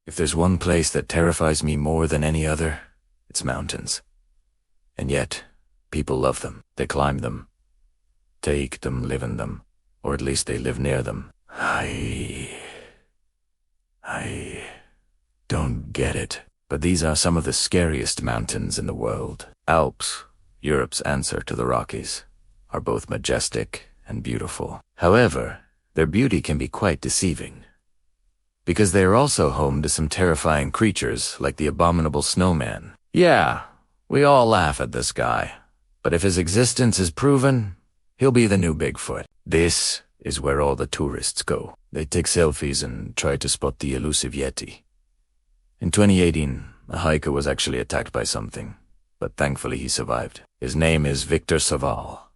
If there's one place that terrifies me more than any other, it's mountains. And yet, people love them. They climb them. Take them, live in them. Or at least they live near them. I don't get it. But these are some of the scariest mountains in the world. Alps, Europe's answer to the Rockies, are both majestic and beautiful. However, their beauty can be quite deceiving, because they are also home to some terrifying creatures like the abominable snowman. Yeah, we all laugh at this guy, but if his existence is proven, he'll be the new Bigfoot. This is where all the tourists go. They take selfies and try to spot the elusive Yeti. In 2018, a hiker was actually attacked by something, but thankfully he survived. His name is Victor Saval,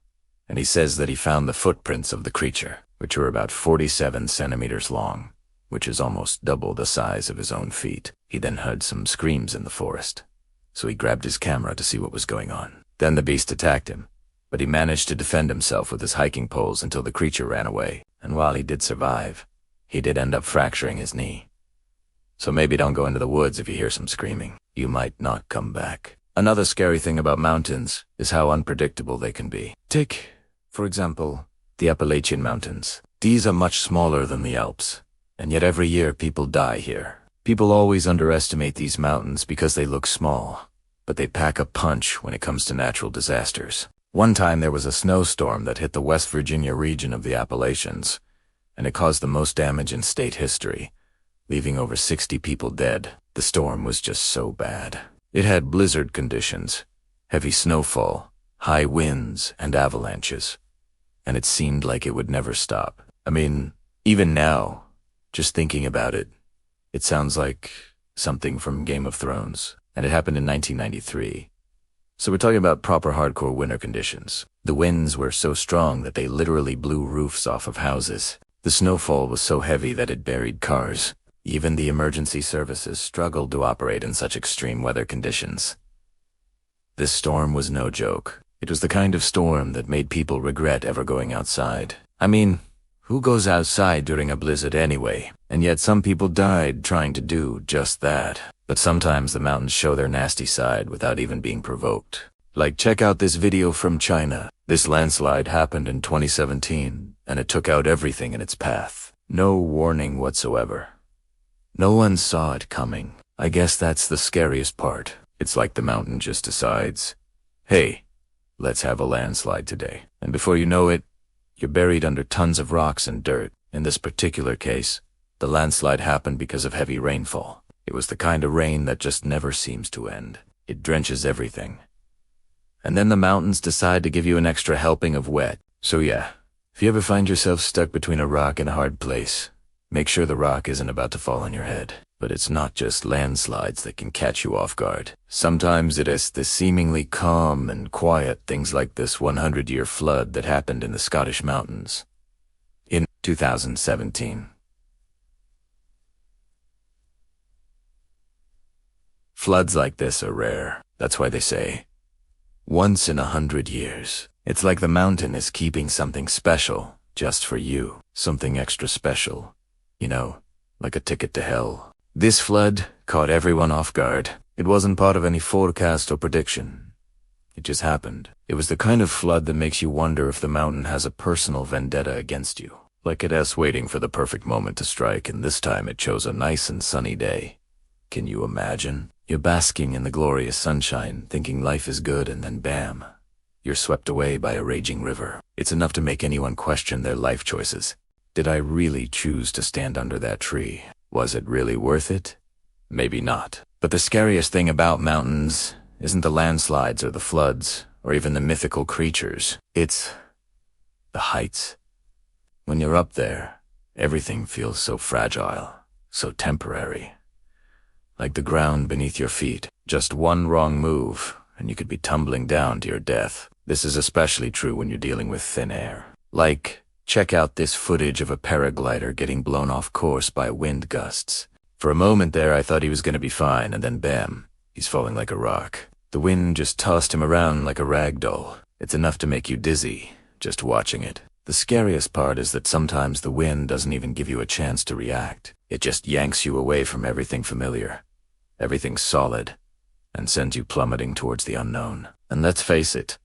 and he says that he found the footprints of the creature, which were about 47 centimeters long, which is almost double the size of his own feet. He then heard some screams in the forest, so he grabbed his camera to see what was going on. Then the beast attacked him, but he managed to defend himself with his hiking poles until the creature ran away, and while he did survive, he did end up fracturing his knee. So maybe don't go into the woods if you hear some screaming. You might not come back. Another scary thing about mountains is how unpredictable they can be. Take, for example, the Appalachian Mountains. These are much smaller than the Alps, and yet every year people die here. People always underestimate these mountains because they look small, but they pack a punch when it comes to natural disasters. One time there was a snowstorm that hit the West Virginia region of the Appalachians, and it caused the most damage in state history, leaving over 60 people dead. The storm was just so bad. It had blizzard conditions, heavy snowfall, high winds, and avalanches, and it seemed like it would never stop. I mean, even now, just thinking about it, it sounds like something from Game of Thrones, and it happened in 1993. So we're talking about proper hardcore winter conditions. The winds were so strong that they literally blew roofs off of houses. The snowfall was so heavy that it buried cars. Even the emergency services struggled to operate in such extreme weather conditions. This storm was no joke. It was the kind of storm that made people regret ever going outside. I mean, who goes outside during a blizzard anyway? And yet some people died trying to do just that. But sometimes the mountains show their nasty side without even being provoked. Like, check out this video from China. This landslide happened in 2017, and it took out everything in its path. No warning whatsoever. No one saw it coming. I guess that's the scariest part. It's like the mountain just decides, hey, let's have a landslide today. And before you know it, you're buried under tons of rocks and dirt. In this particular case, the landslide happened because of heavy rainfall. It was the kind of rain that just never seems to end. It drenches everything. And then the mountains decide to give you an extra helping of wet. So yeah, if you ever find yourself stuck between a rock and a hard place, make sure the rock isn't about to fall on your head. But it's not just landslides that can catch you off guard. Sometimes it is the seemingly calm and quiet things like this 100-year flood that happened in the Scottish mountains in 2017. Floods like this are rare. That's why they say, once in 100 years. It's like the mountain is keeping something special just for you. Something extra special. You know, like a ticket to hell. This flood caught everyone off guard. It wasn't part of any forecast or prediction. It just happened. It was the kind of flood that makes you wonder if the mountain has a personal vendetta against you. Like it is waiting for the perfect moment to strike, and this time it chose a nice and sunny day. Can you imagine? You're basking in the glorious sunshine, thinking life is good, and then bam, you're swept away by a raging river. It's enough to make anyone question their life choices. Did I really choose to stand under that tree? Was it really worth it? Maybe not. But the scariest thing about mountains isn't the landslides or the floods or even the mythical creatures. It's the heights. When you're up there, everything feels so fragile, so temporary. Like the ground beneath your feet. Just one wrong move, and you could be tumbling down to your death. This is especially true when you're dealing with thin air. Like, check out this footage of a paraglider getting blown off course by wind gusts. For a moment there, I thought he was going to be fine, and then bam, he's falling like a rock. The wind just tossed him around like a rag doll. It's enough to make you dizzy, just watching it. The scariest part is that sometimes the wind doesn't even give you a chance to react. It just yanks you away from everything familiar, everything solid, and sends you plummeting towards the unknown. And let's face it,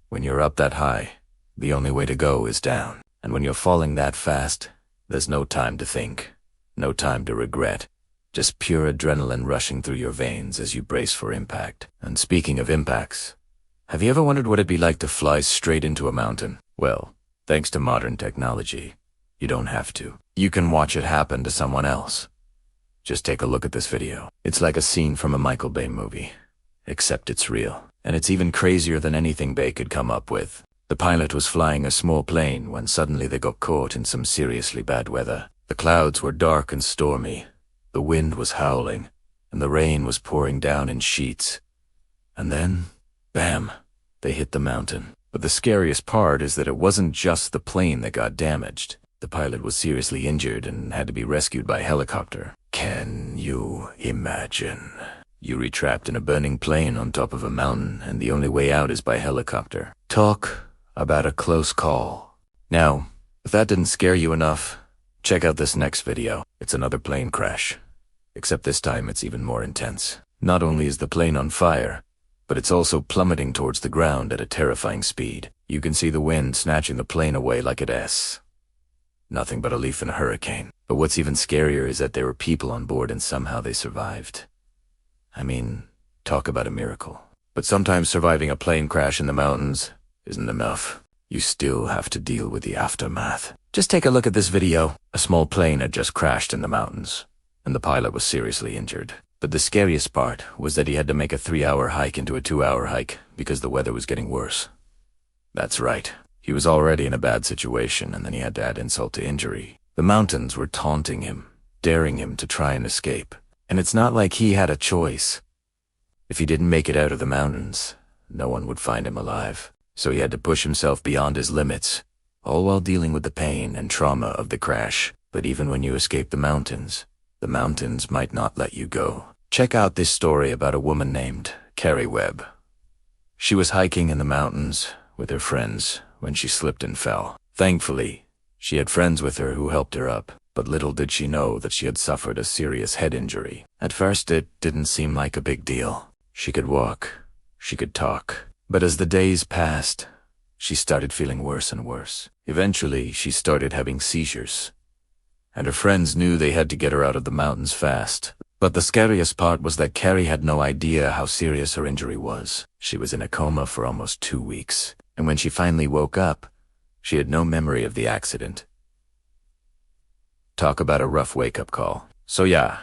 when you're up that high, the only way to go is down. And when you're falling that fast, there's no time to think, no time to regret. Just pure adrenaline rushing through your veins as you brace for impact. And speaking of impacts, have you ever wondered what it'd be like to fly straight into a mountain? Well, thanks to modern technology, you don't have to. You can watch it happen to someone else. Just take a look at this video. It's like a scene from a Michael Bay movie, except it's real. And it's even crazier than anything Bay could come up with. The pilot was flying a small plane when suddenly they got caught in some seriously bad weather. The clouds were dark and stormy, the wind was howling, and the rain was pouring down in sheets. And then, bam, they hit the mountain. But the scariest part is that it wasn't just the plane that got damaged. The pilot was seriously injured and had to be rescued by helicopter. Can you imagine? You're trapped in a burning plane on top of a mountain, and the only way out is by helicopter. Talk about a close call. Now, if that didn't scare you enough, check out this next video. It's another plane crash. Except this time it's even more intense. Not only is the plane on fire, but it's also plummeting towards the ground at a terrifying speed. You can see the wind snatching the plane away like it's nothing but a leaf in a hurricane. But what's even scarier is that there were people on board and somehow they survived. I mean, talk about a miracle. But sometimes surviving a plane crash in the mountains isn't enough. You still have to deal with the aftermath. Just take a look at this video. A small plane had just crashed in the mountains, and the pilot was seriously injured. But the scariest part was that he had to make a 3-hour hike into a 2-hour hike because the weather was getting worse. That's right. He was already in a bad situation, and then he had to add insult to injury. The mountains were taunting him, daring him to try and escape. And it's not like he had a choice. If he didn't make it out of the mountains, no one would find him alive. So he had to push himself beyond his limits, all while dealing with the pain and trauma of the crash. But even when you escape the mountains might not let you go. Check out this story about a woman named Carrie Webb. She was hiking in the mountains with her friends when she slipped and fell. Thankfully, she had friends with her who helped her up, but little did she know that she had suffered a serious head injury. At first, it didn't seem like a big deal. She could walk, she could talk. But as the days passed, she started feeling worse and worse. Eventually, she started having seizures, and her friends knew they had to get her out of the mountains fast. But the scariest part was that Carrie had no idea how serious her injury was. She was in a coma for almost 2 weeks, and when she finally woke up, she had no memory of the accident. Talk about a rough wake-up call. So yeah,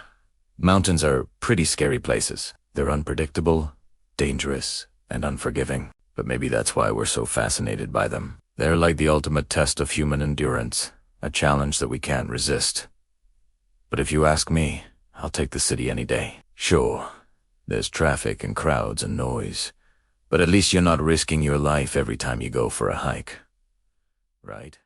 mountains are pretty scary places. They're unpredictable, dangerous, and unforgiving. But maybe that's why we're so fascinated by them. They're like the ultimate test of human endurance, a challenge that we can't resist. But if you ask me, I'll take the city any day. Sure, there's traffic and crowds and noise, but at least you're not risking your life every time you go for a hike, right?